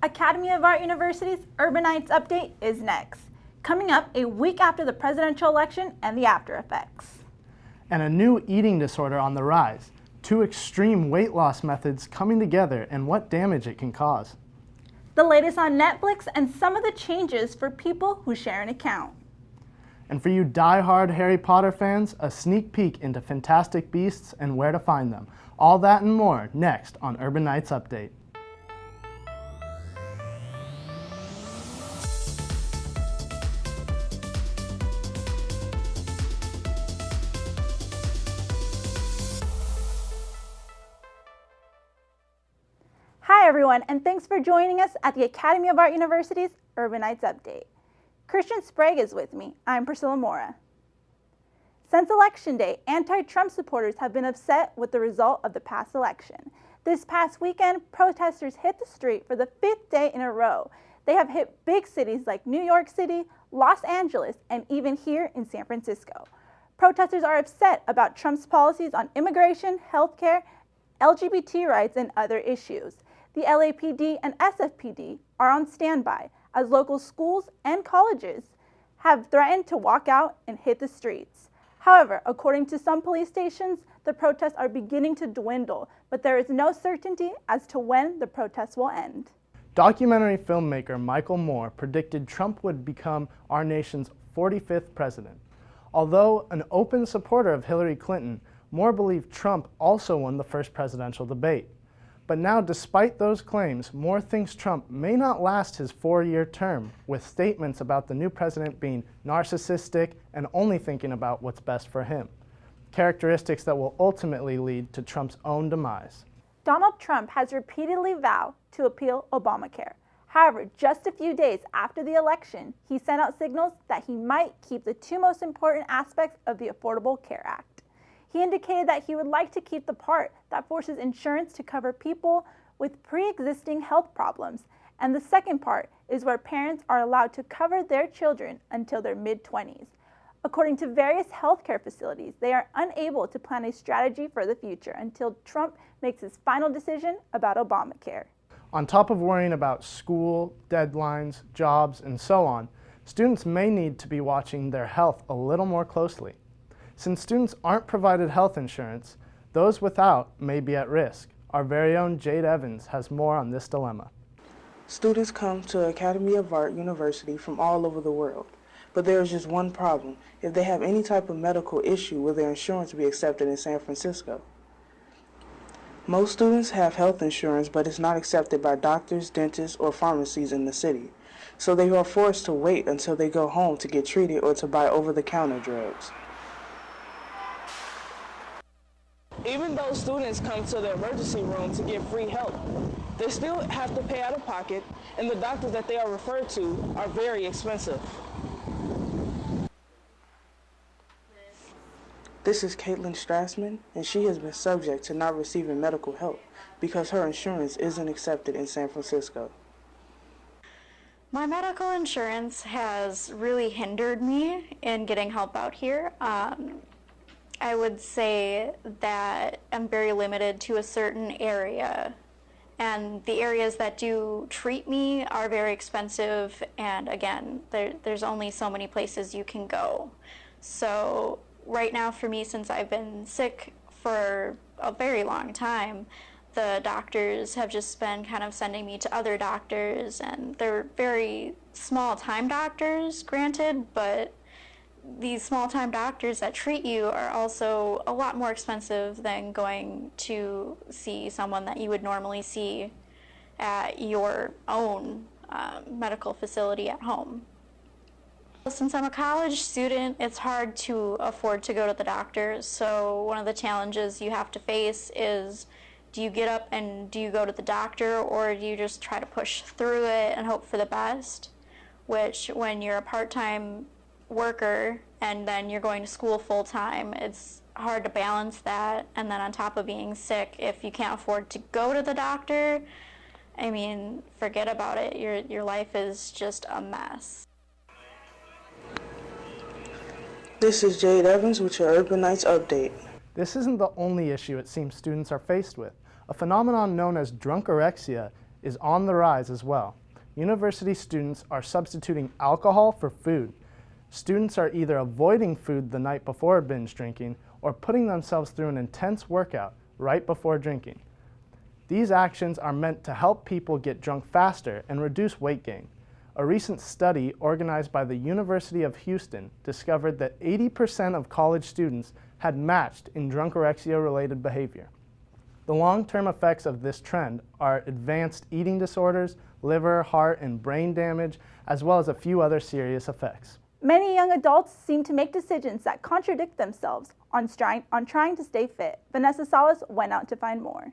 Academy of Art University's Urban Nights Update is next, coming up a week after the presidential election and the after effects. And a new eating disorder on the rise, two extreme weight loss methods coming together and what damage it can cause. The latest on Netflix and some of the changes for people who share an account. And for you die-hard Harry Potter fans, a sneak peek into Fantastic Beasts and where to find them. All that and more next on Urban Nights Update. Hi everyone, and thanks for joining us at the Academy of Art University's Urban Nights Update. Christian Sprague is with me. I'm Priscilla Mora. Since Election Day, anti-Trump supporters have been upset with the result of the past election. This past weekend, protesters hit the street for the 5th day in a row. They have hit big cities like New York City, Los Angeles, and even here in San Francisco. Protesters are upset about Trump's policies on immigration, healthcare, LGBT rights, and other issues. The LAPD and SFPD are on standby as local schools and colleges have threatened to walk out and hit the streets. However, according to some police stations, the protests are beginning to dwindle, but there is no certainty as to when the protests will end. Documentary filmmaker Michael Moore predicted Trump would become our nation's 45th president. Although an open supporter of Hillary Clinton, Moore believed Trump also won the first presidential debate. But now, despite those claims, Moore thinks Trump may not last his 4-year term, with statements about the new president being narcissistic and only thinking about what's best for him, characteristics that will ultimately lead to Trump's own demise. Donald Trump has repeatedly vowed to appeal Obamacare. However, just a few days after the election, he sent out signals that he might keep the two most important aspects of the Affordable Care Act. He indicated that he would like to keep the part that forces insurance to cover people with pre-existing health problems, and the second part is where parents are allowed to cover their children until their mid-20s. According to various healthcare facilities, they are unable to plan a strategy for the future until Trump makes his final decision about Obamacare. On top of worrying about school, deadlines, jobs, and so on, students may need to be watching their health a little more closely. Since students aren't provided health insurance, those without may be at risk. Our very own Jade Evans has more on this dilemma. Students come to Academy of Art University from all over the world, but there is just one problem: if they have any type of medical issue, will their insurance be accepted in San Francisco? Most students have health insurance, but it's not accepted by doctors, dentists, or pharmacies in the city, so they are forced to wait until they go home to get treated or to buy over-the-counter drugs. Even though students come to the emergency room to get free help, they still have to pay out of pocket, and the doctors that they are referred to are very expensive. This is Caitlin Strassman, and she has been subject to not receiving medical help because her insurance isn't accepted in San Francisco. My medical insurance has really hindered me in getting help out here. I would say that I'm very limited to a certain area, and the areas that do treat me are very expensive, and again, there's only so many places you can go. So right now for me, since I've been sick for a very long time, the doctors have just been kind of sending me to other doctors, and they're very small-time doctors, granted, but these small-time doctors that treat you are also a lot more expensive than going to see someone that you would normally see at your own medical facility at home. Since I'm a college student, it's hard to afford to go to the doctor, so one of the challenges you have to face is, do you get up and do you go to the doctor, or do you just try to push through it and hope for the best? Which, when you're a part-time worker and then you're going to school full-time, it's hard to balance that. And then on top of being sick, if you can't afford to go to the doctor, I mean, forget about it. Your life is just a mess. This is Jade Evans with your Urban Nights Update. This isn't the only issue it seems students are faced with. A phenomenon known as drunkorexia is on the rise as well. University students are substituting alcohol for food. Students are either avoiding food the night before binge drinking or putting themselves through an intense workout right before drinking. These actions are meant to help people get drunk faster and reduce weight gain. A recent study organized by the University of Houston discovered that 80% of college students had matched in drunkorexia-related behavior. The long-term effects of this trend are advanced eating disorders, liver, heart, and brain damage, as well as a few other serious effects. Many young adults seem to make decisions that contradict themselves on trying to stay fit. Vanessa Salas went out to find more.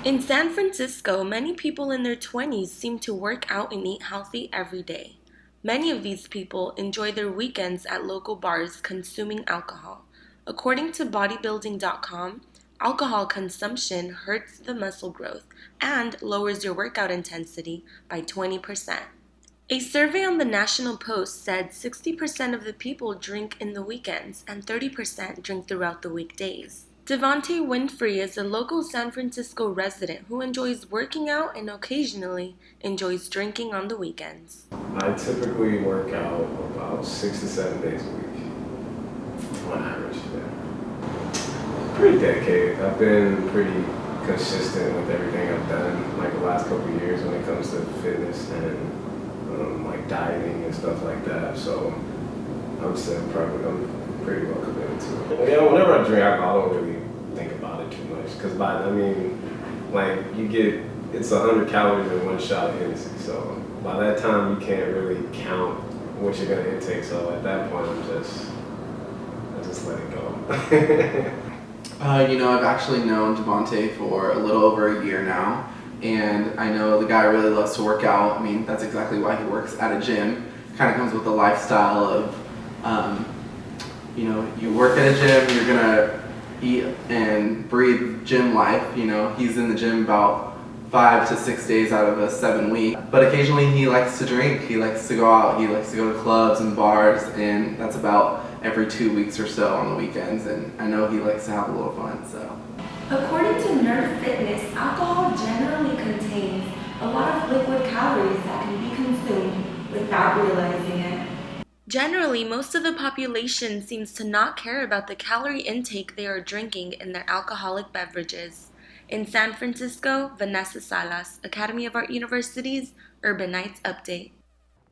In San Francisco, many people in their 20s seem to work out and eat healthy every day. Many of these people enjoy their weekends at local bars consuming alcohol. According to bodybuilding.com, alcohol consumption hurts the muscle growth and lowers your workout intensity by 20%. A survey on the National Post said 60% of the people drink in the weekends and 30% drink throughout the weekdays. Devontae Winfrey is a local San Francisco resident who enjoys working out and occasionally enjoys drinking on the weekends. I typically work out about 6 to 7 days a week, on average. Yeah. Pretty dedicated. I've been pretty consistent with everything I've done, like the last couple of years when it comes to fitness and like dieting and stuff like that. So I'm pretty well committed to it. Yeah, whenever I drink alcohol, I don't really think about it too much because it's 100 calories in one shot of Hennessy. So by that time, you can't really count what you're gonna intake. So at that point, I just let it go. I've actually known Devontae for a little over a year now, and I know the guy really loves to work out. I mean, that's exactly why he works at a gym. Kind of comes with the lifestyle of, you work at a gym, you're gonna eat and breathe gym life. He's in the gym about 5 to 6 days out of a 7 week. But occasionally he likes to drink, he likes to go out, he likes to go to clubs and bars, and that's about every 2 weeks or so on the weekends, and I know he likes to have a little fun, so. According to Nerd Fitness, alcohol generally contains a lot of liquid calories that can be consumed without realizing it. Generally, most of the population seems to not care about the calorie intake they are drinking in their alcoholic beverages. In San Francisco, Vanessa Salas, Academy of Art University's Urban Nights Update.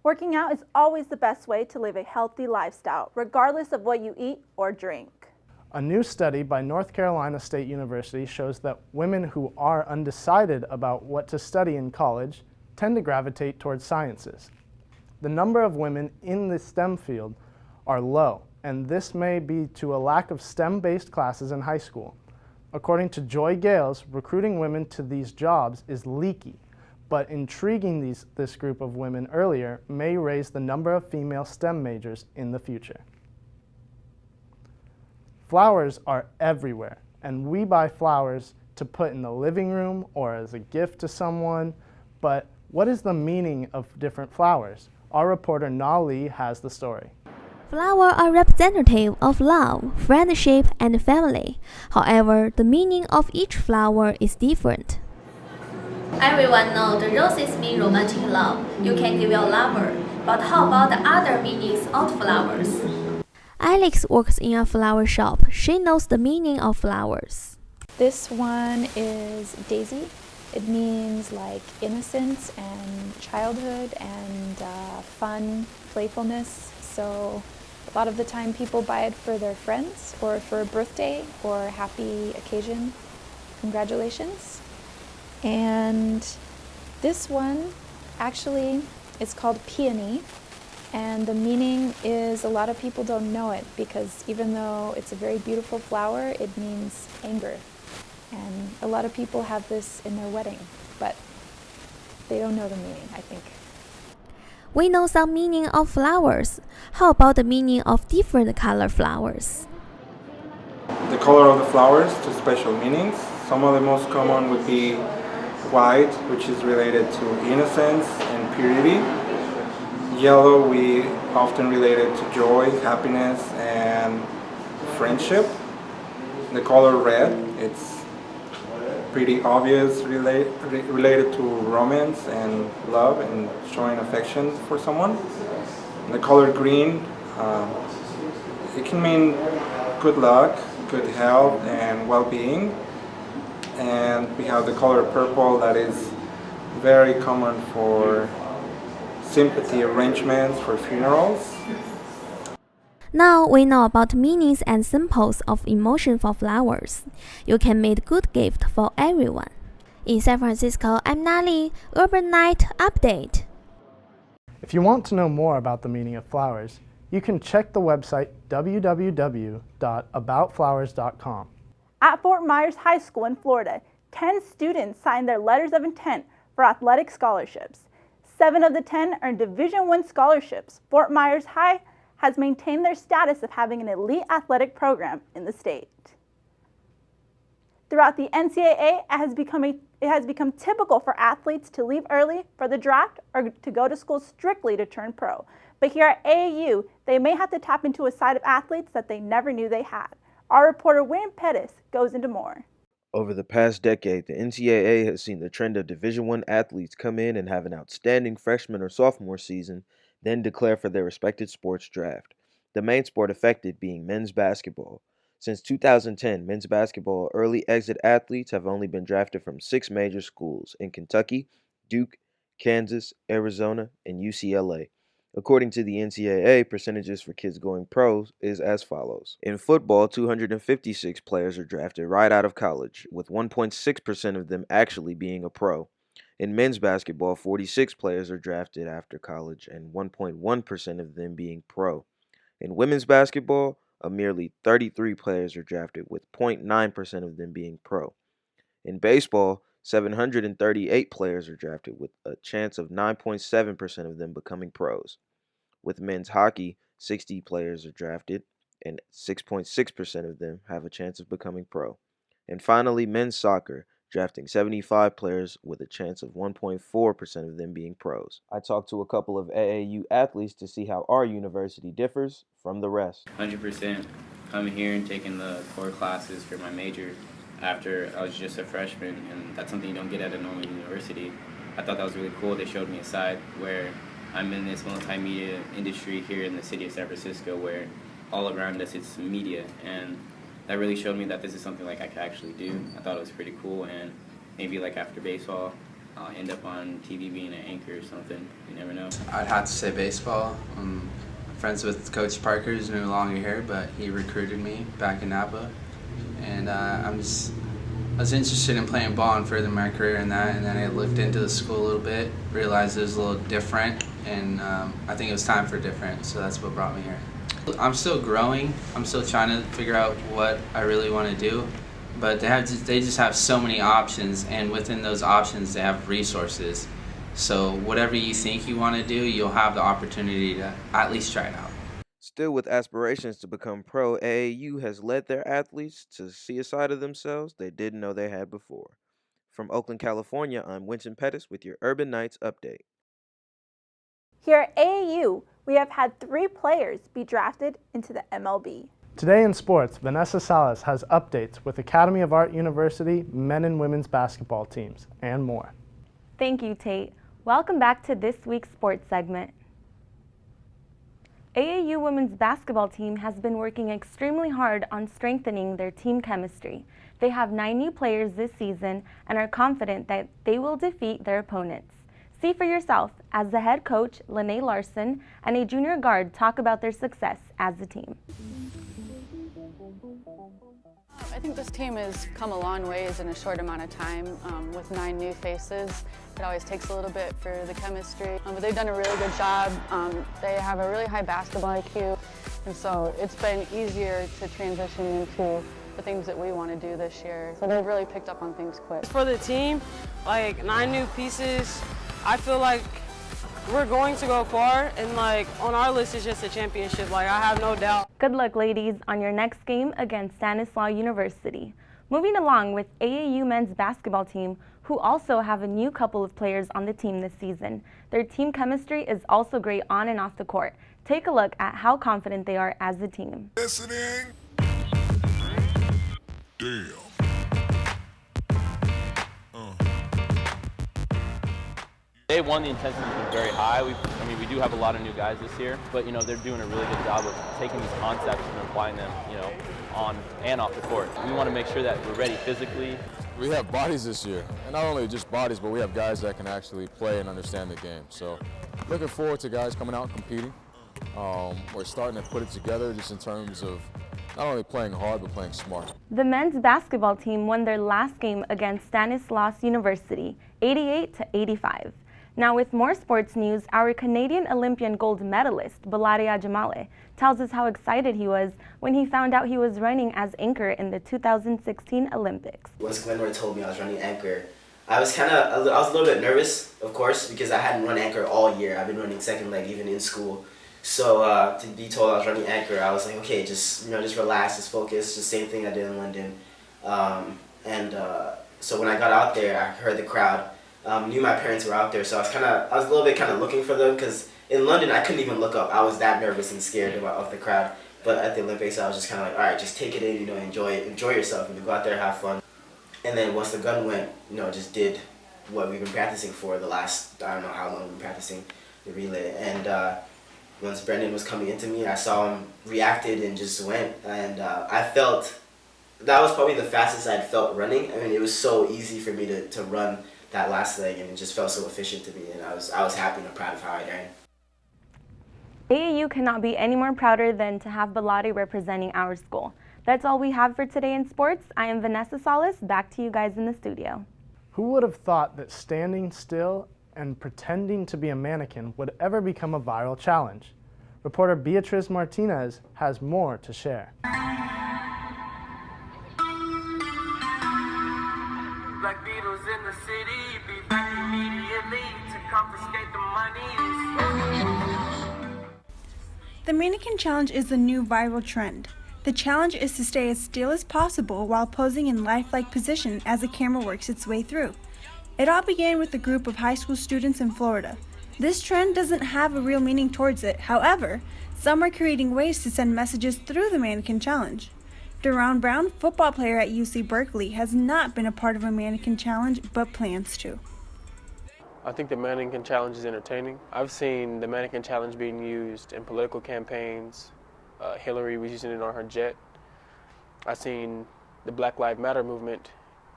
Working out is always the best way to live a healthy lifestyle, regardless of what you eat or drink. A new study by North Carolina State University shows that women who are undecided about what to study in college tend to gravitate towards sciences. The number of women in the STEM field are low, and this may be to a lack of STEM-based classes in high school. According to Joy Gales, recruiting women to these jobs is leaky, but intriguing this group of women earlier may raise the number of female STEM majors in the future. Flowers are everywhere, and we buy flowers to put in the living room or as a gift to someone, but what is the meaning of different flowers? Our reporter Na Lee has the story. Flowers are representative of love, friendship, and family. However, the meaning of each flower is different. Everyone knows the roses mean romantic love. You can give your lover. But how about the other meanings of flowers? Alex works in a flower shop. She knows the meaning of flowers. This one is daisy. It means like innocence and childhood and fun, playfulness. So a lot of the time people buy it for their friends or for a birthday or a happy occasion. Congratulations. And this one actually is called peony, and the meaning is a lot of people don't know it because even though it's a very beautiful flower, it means anger. And a lot of people have this in their wedding, but they don't know the meaning, I think. We know some meaning of flowers. How about the meaning of different color flowers? The color of the flowers to special meanings. Some of the most common would be white, which is related to innocence and purity. Yellow, we often relate it to joy, happiness, and friendship. The color red, it's pretty obvious related to romance and love and showing affection for someone. The color green, it can mean good luck, good health, and well-being. And we have the color purple that is very common for sympathy arrangements for funerals. Now we know about meanings and symbols of emotion for flowers. You can make good gift for everyone. In San Francisco, I'm Nali, Urban Night Update. If you want to know more about the meaning of flowers, you can check the website www.aboutflowers.com. At Fort Myers High School in Florida, 10 students signed their letters of intent for athletic scholarships. 7 of the 10 earned Division I scholarships. Fort Myers High has maintained their status of having an elite athletic program in the state. Throughout the NCAA, it has become typical for athletes to leave early for the draft or to go to school strictly to turn pro. But here at AAU, they may have to tap into a side of athletes that they never knew they had. Our reporter William Pettis goes into more. Over the past decade, the NCAA has seen the trend of Division I athletes come in and have an outstanding freshman or sophomore season, then declare for their respected sports draft. The main sport affected being men's basketball. Since 2010, men's basketball early exit athletes have only been drafted from 6 major schools in Kentucky, Duke, Kansas, Arizona, and UCLA. According to the NCAA, percentages for kids going pro is as follows. In football, 256 players are drafted right out of college, with 1.6% of them actually being a pro. In men's basketball, 46 players are drafted after college, and 1.1% of them being pro. In women's basketball, a merely 33 players are drafted, with 0.9% of them being pro. In baseball, 738 players are drafted, with a chance of 9.7% of them becoming pros. With men's hockey, 60 players are drafted, and 6.6% of them have a chance of becoming pro. And finally, men's soccer, drafting 75 players with a chance of 1.4% of them being pros. I talked to a couple of AAU athletes to see how our university differs from the rest. 100% coming here and taking the core classes for my major after I was just a freshman, and that's something you don't get at a normal university. I thought that was really cool. They showed me a side where I'm in this multimedia industry here in the city of San Francisco where all around us it's media, and that really showed me that this is something like I could actually do. I thought it was pretty cool, and maybe like after baseball, I'll end up on TV being an anchor or something. You never know. I'd have to say baseball. I'm friends with Coach Parker, who's no longer here, but he recruited me back in Napa, and I was interested in playing ball and furthering my career in that, and then I looked into the school a little bit, realized it was a little different, and I think it was time for different, so that's what brought me here. I'm still growing. I'm still trying to figure out what I really want to do, but they just have so many options, and within those options they have resources. So whatever you think you want to do, you'll have the opportunity to at least try it out. Still with aspirations to become pro, AAU has led their athletes to see a side of themselves they didn't know they had before. From Oakland, California, I'm Winston Pettis with your Urban Nights Update. Here at AAU, we have had 3 players be drafted into the MLB. Today in sports, Vanessa Salas has updates with Academy of Art University men and women's basketball teams and more. Thank you, Tate. Welcome back to this week's sports segment. AAU women's basketball team has been working extremely hard on strengthening their team chemistry. They have 9 new players this season and are confident that they will defeat their opponents. See for yourself as the head coach, Lene Larson, and a junior guard talk about their success as a team. I think this team has come a long ways in a short amount of time. With 9 new faces, it always takes a little bit for the chemistry, but they've done a really good job. They have a really high basketball IQ, and so it's been easier to transition into the things that we want to do this year. So they've really picked up on things quick. For the team, like 9 new pieces, I feel like we're going to go far, and like on our list is just a championship. Like I have no doubt. Good luck, ladies, on your next game against Stanislaus University. Moving along with AAU men's basketball team, who also have a new couple of players on the team this season. Their team chemistry is also great on and off the court. Take a look at how confident they are as a team. Listening. Damn. day one, the intensity has been very high. We do have a lot of new guys this year, but they're doing a really good job of taking these concepts and applying them, on and off the court. We want to make sure that we're ready physically. We have bodies this year, and not only just bodies, but we have guys that can actually play and understand the game. So looking forward to guys coming out and competing. We're starting to put it together just in terms of not only playing hard, but playing smart. The men's basketball team won their last game against Stanislaus University, 88-85. Now with more sports news, our Canadian Olympian gold medalist, Balari Ajamale, tells us how excited he was when he found out he was running as anchor in the 2016 Olympics. Once Glenroy told me I was running anchor, I was a little bit nervous, of course, because I hadn't run anchor all year. I've been running second leg even in school. So to be told I was running anchor, I was like, okay, just relax, just focus, the same thing I did in London. So when I got out there, I heard the crowd. Knew my parents were out there, so I was a little bit looking for them, because in London I couldn't even look up. I was that nervous and scared of the crowd. But at the Olympics, I was just like, all right, just take it in, enjoy yourself, go out there, have fun. And then once the gun went, just did what we've been practicing for the last, I don't know how long we've been practicing the relay. And once Brendan was coming into me, I saw him reacted and just went. And I felt, that was probably the fastest I'd felt running. It was so easy for me to run that last leg, and it just felt so efficient to me. And I was happy and proud of how I ran. AAU cannot be any more prouder than to have Balari representing our school. That's all we have for today in sports. I am Vanessa Salas, back to you guys in the studio. Who would have thought that standing still and pretending to be a mannequin would ever become a viral challenge? Reporter Beatriz Martinez has more to share. Black Beatles in the city, be back immediately to confiscate the money. The Mannequin Challenge is a new viral trend. The challenge is to stay as still as possible while posing in lifelike position as the camera works its way through. It all began with a group of high school students in Florida. This trend doesn't have a real meaning towards it. However, some are creating ways to send messages through the Mannequin Challenge. Deron Brown, football player at UC Berkeley, has not been a part of a Mannequin Challenge, but plans to. I think the Mannequin Challenge is entertaining. I've seen the Mannequin Challenge being used in political campaigns. Hillary was using it on her jet. I've seen the Black Lives Matter movement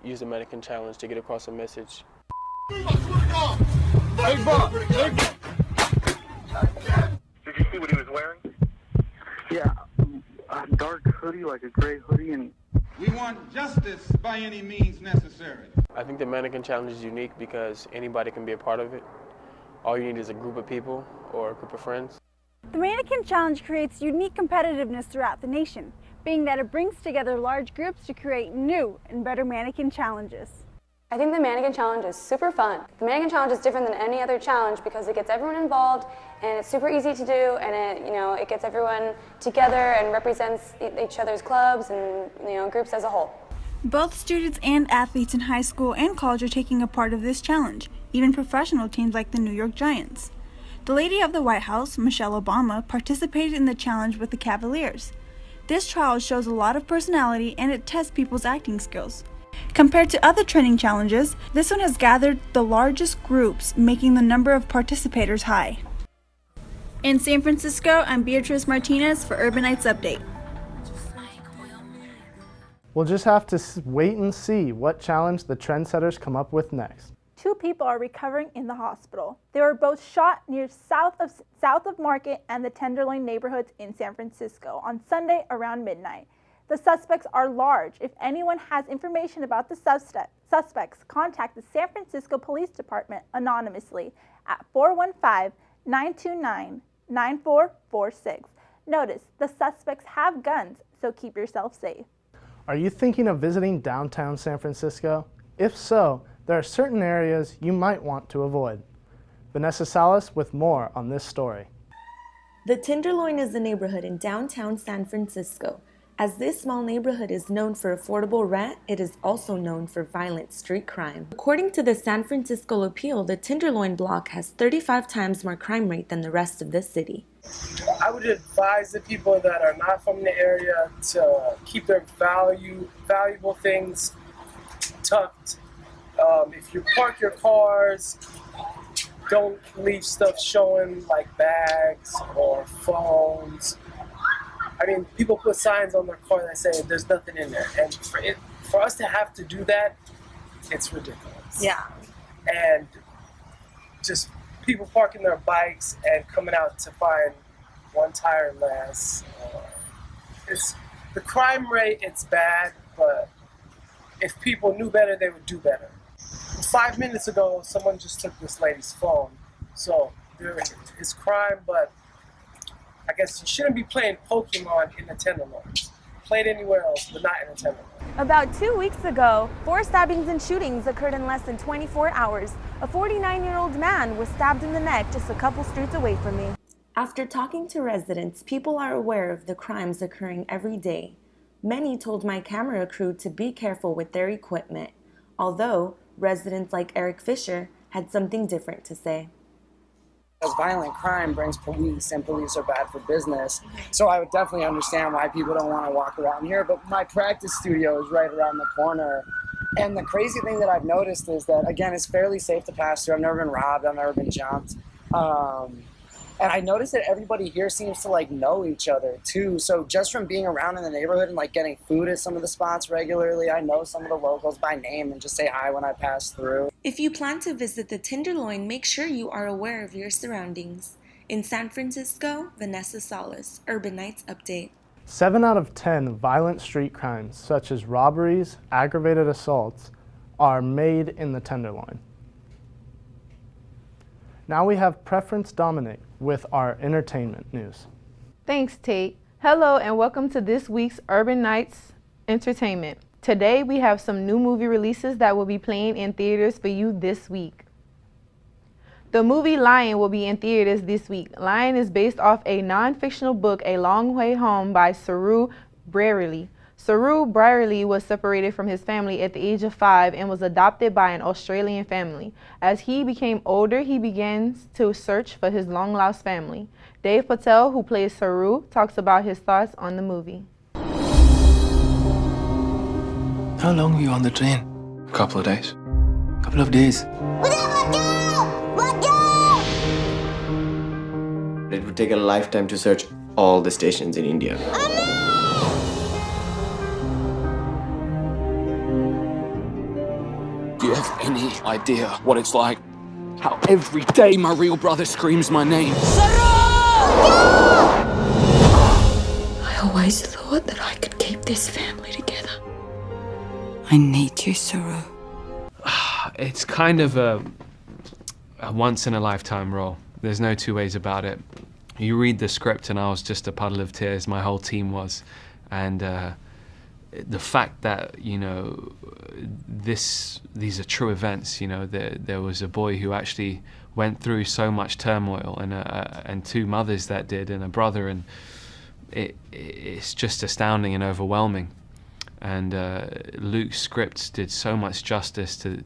use the Mannequin Challenge to get across a message. Did you see what he was wearing? Yeah, a dark hoodie, like a gray hoodie, and we want justice by any means necessary. I think the Mannequin Challenge is unique because anybody can be a part of it. All you need is a group of people or a group of friends. The Mannequin Challenge creates unique competitiveness throughout the nation, being that it brings together large groups to create new and better mannequin challenges. I think the Mannequin Challenge is super fun. The Mannequin Challenge is different than any other challenge because it gets everyone involved and it's super easy to do, and it gets everyone together and represents each other's clubs and groups as a whole. Both students and athletes in high school and college are taking a part of this challenge, even professional teams like the New York Giants. The Lady of the White House, Michelle Obama, participated in the challenge with the Cavaliers. This trial shows a lot of personality and it tests people's acting skills. Compared to other training challenges, this one has gathered the largest groups, making the number of participators high. In San Francisco, I'm Beatriz Martinez for Urbanites Update. We'll just have to wait and see what challenge the trendsetters come up with next. 2 people are recovering in the hospital. They were both shot near south of Market and the Tenderloin neighborhoods in San Francisco on Sunday around midnight. The suspects are large. If anyone has information about the suspects, contact the San Francisco Police Department anonymously at 415-929-9446. Notice, the suspects have guns, so keep yourself safe. Are you thinking of visiting downtown San Francisco? If so, there are certain areas you might want to avoid. Vanessa Salas with more on this story. The Tenderloin is a neighborhood in downtown San Francisco. As this small neighborhood is known for affordable rent, it is also known for violent street crime. According to the San Francisco Appeal, the Tenderloin block has 35 times more crime rate than the rest of the city. I would advise the people that are not from the area to keep their valuable things tucked. If you park your cars don't leave stuff showing like bags or phones. I mean, people put signs on their car that say there's nothing in there. And for us to have to do that, it's ridiculous. Yeah. And just people parking their bikes and coming out to find one tire less. It's the crime rate, it's bad, but if people knew better, they would do better. 5 minutes ago, someone just took this lady's phone. So there is crime, but I guess you shouldn't be playing Pokemon in the Tenderloin. Play it anywhere else, but not in the Tenderloin. About 2 weeks ago, 4 stabbings and shootings occurred in less than 24 hours. A 49-year-old man was stabbed in the neck just a couple streets away from me. After talking to residents, people are aware of the crimes occurring every day. Many told my camera crew to be careful with their equipment, although residents like Eric Fisher had something different to say. Because violent crime brings police, and police are bad for business. So I would definitely understand why people don't want to walk around here. But my practice studio is right around the corner. And the crazy thing that I've noticed is that, again, it's fairly safe to pass through. I've never been robbed. I've never been jumped. And I noticed that everybody here seems to like know each other too. So just from being around in the neighborhood and like getting food at some of the spots regularly, I know some of the locals by name and just say hi when I pass through. If you plan to visit the Tenderloin, make sure you are aware of your surroundings. In San Francisco, Vanessa Salas, Urban Nights Update. 7 out of 10 violent street crimes, such as robberies, aggravated assaults, are made in the Tenderloin. Now we have Preference Dominic with our entertainment news. Thanks, Tate. Hello and welcome to this week's Urban Nights Entertainment. Today we have some new movie releases that will be playing in theaters for you this week. The movie Lion will be in theaters this week. Lion is based off a non-fictional book, A Long Way Home by Saru Brierley. Saru Brierley was separated from his family at the age of 5 and was adopted by an Australian family. As he became older, he begins to search for his long-lost family. Dave Patel, who plays Saru, talks about his thoughts on the movie. How long were you on the train? A couple of days. A couple of days. It would take a lifetime to search all the stations in India. Do you have any idea what it's like? How every day my real brother screams my name. I always thought that I could keep this family together. I need you, Saru. It's kind of a once-in-a-lifetime role. There's no two ways about it. You read the script and I was just a puddle of tears, my whole team was. And the fact that, you know, these are true events, you know, there was a boy who actually went through so much turmoil and 2 mothers that did and a brother, and it's just astounding and overwhelming. And Luke's scripts did so much justice to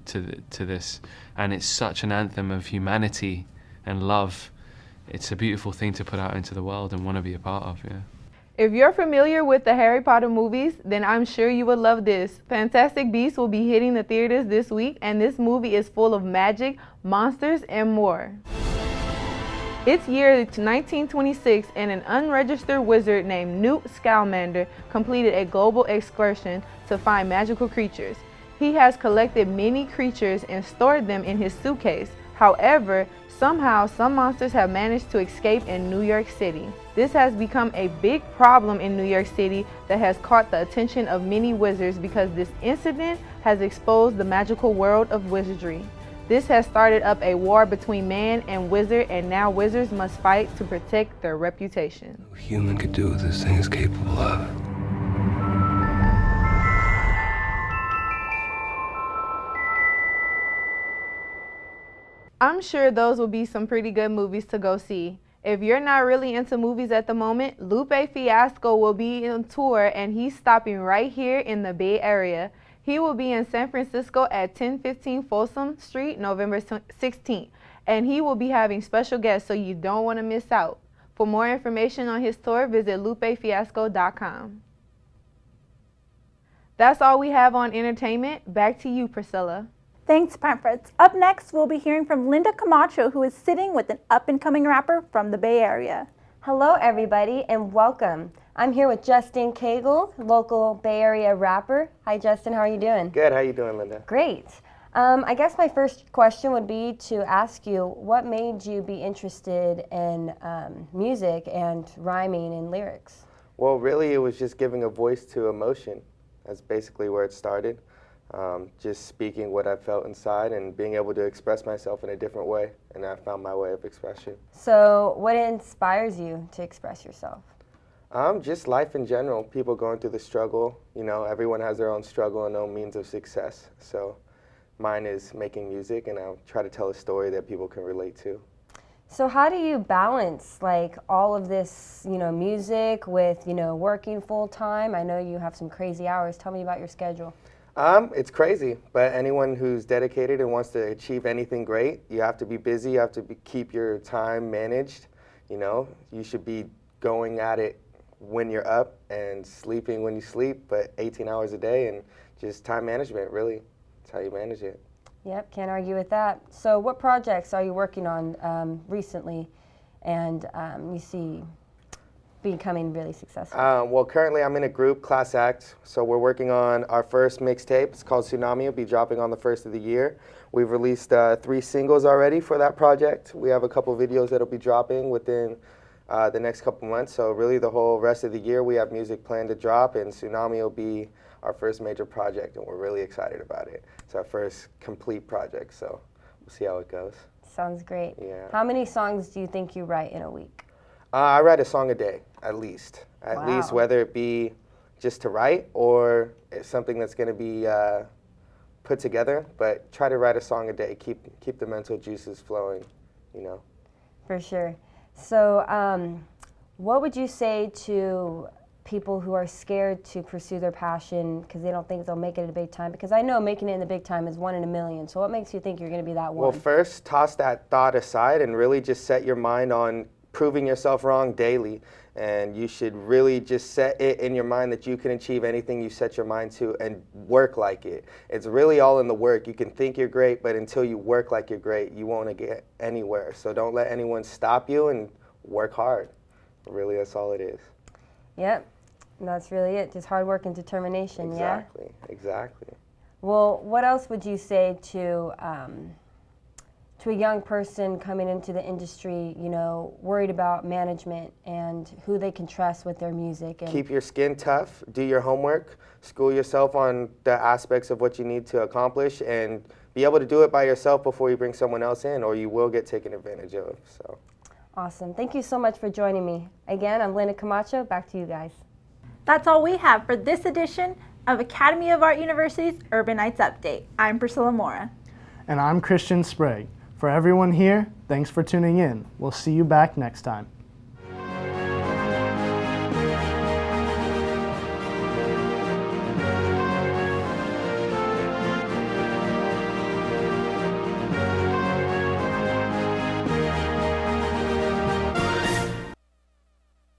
this, and it's such an anthem of humanity and love. It's a beautiful thing to put out into the world and want to be a part of, yeah. If you're familiar with the Harry Potter movies, then I'm sure you would love this. Fantastic Beasts will be hitting the theaters this week, and this movie is full of magic, monsters, and more. It's year 1926, and an unregistered wizard named Newt Scamander completed a global excursion to find magical creatures. He has collected many creatures and stored them in his suitcase. However, somehow some monsters have managed to escape in New York City. This has become a big problem in New York City that has caught the attention of many wizards because this incident has exposed the magical world of wizardry. This has started up a war between man and wizard, and now wizards must fight to protect their reputation. No human could do what this thing is capable of. I'm sure those will be some pretty good movies to go see. If you're not really into movies at the moment, Lupe Fiasco will be on tour, and he's stopping right here in the Bay Area. He will be in San Francisco at 1015 Folsom Street, November 16th, and he will be having special guests, so you don't want to miss out. For more information on his tour, visit lupefiasco.com. That's all we have on entertainment. Back to you, Priscilla. Thanks, Pamfretz. Up next, we'll be hearing from Linda Camacho, who is sitting with an up-and-coming rapper from the Bay Area. Hello, everybody, and welcome. I'm here with Justin Cagle, local Bay Area rapper. Hi, Justin. How are you doing? Good. How you doing, Linda? Great. I guess my first question would be to ask you, what made you be interested in music and rhyming and lyrics? Well, really, it was just giving a voice to emotion. That's basically where it started. Just speaking what I felt inside and being able to express myself in a different way, and I found my way of expression. So what inspires you to express yourself? Just life in general, people going through the struggle. You know, everyone has their own struggle and their own means of success. So mine is making music, and I'll try to tell a story that people can relate to. So how do you balance like all of this, music with, working full time? I know you have some crazy hours. Tell me about your schedule. It's crazy, but anyone who's dedicated and wants to achieve anything great, you have to be busy, you have to keep your time managed. You should be going at it when you're up and sleeping when you sleep, but 18 hours a day, and just time management, really. That's how you manage it. Yep, can't argue with that. So what projects are you working on recently and you see becoming really successful? Well, currently I'm in a group, Class Act, so we're working on our first mixtape. It's called Tsunami. It'll be dropping on the 1st of the year. We've released 3 singles already for that project. We have a couple videos that'll be dropping within the next couple months, so really the whole rest of the year we have music planned to drop, and Tsunami will be our first major project, and we're really excited about it. It's our first complete project, so we'll see how it goes. Sounds great. Yeah. How many songs do you think you write in a week? I write a song a day, at least. At Wow. least, whether it be just to write or it's something that's going to be put together, but try to write a song a day. Keep the mental juices flowing, For sure. So what would you say to people who are scared to pursue their passion because they don't think they'll make it in the big time? Because I know making it in the big time is 1 in a million. So what makes you think you're going to be that one? Well, first, toss that thought aside and really just set your mind on proving yourself wrong daily. And you should really just set it in your mind that you can achieve anything you set your mind to and work like it. It's really all in the work. You can think you're great, but until you work like you're great, you won't get anywhere. So don't let anyone stop you and work hard. Really, that's all it is. Yep. And that's really it. Just hard work and determination, Exactly. yeah? Exactly. Well, what else would you say to a young person coming into the industry, worried about management and who they can trust with their music? And keep your skin tough, do your homework, school yourself on the aspects of what you need to accomplish, and be able to do it by yourself before you bring someone else in, or you will get taken advantage of. So. Awesome. Thank you so much for joining me. Again, I'm Linda Camacho. Back to you guys. That's all we have for this edition of Academy of Art University's Urban Nights Update. I'm Priscilla Mora. And I'm Christian Sprague. For everyone here, thanks for tuning in. We'll see you back next time.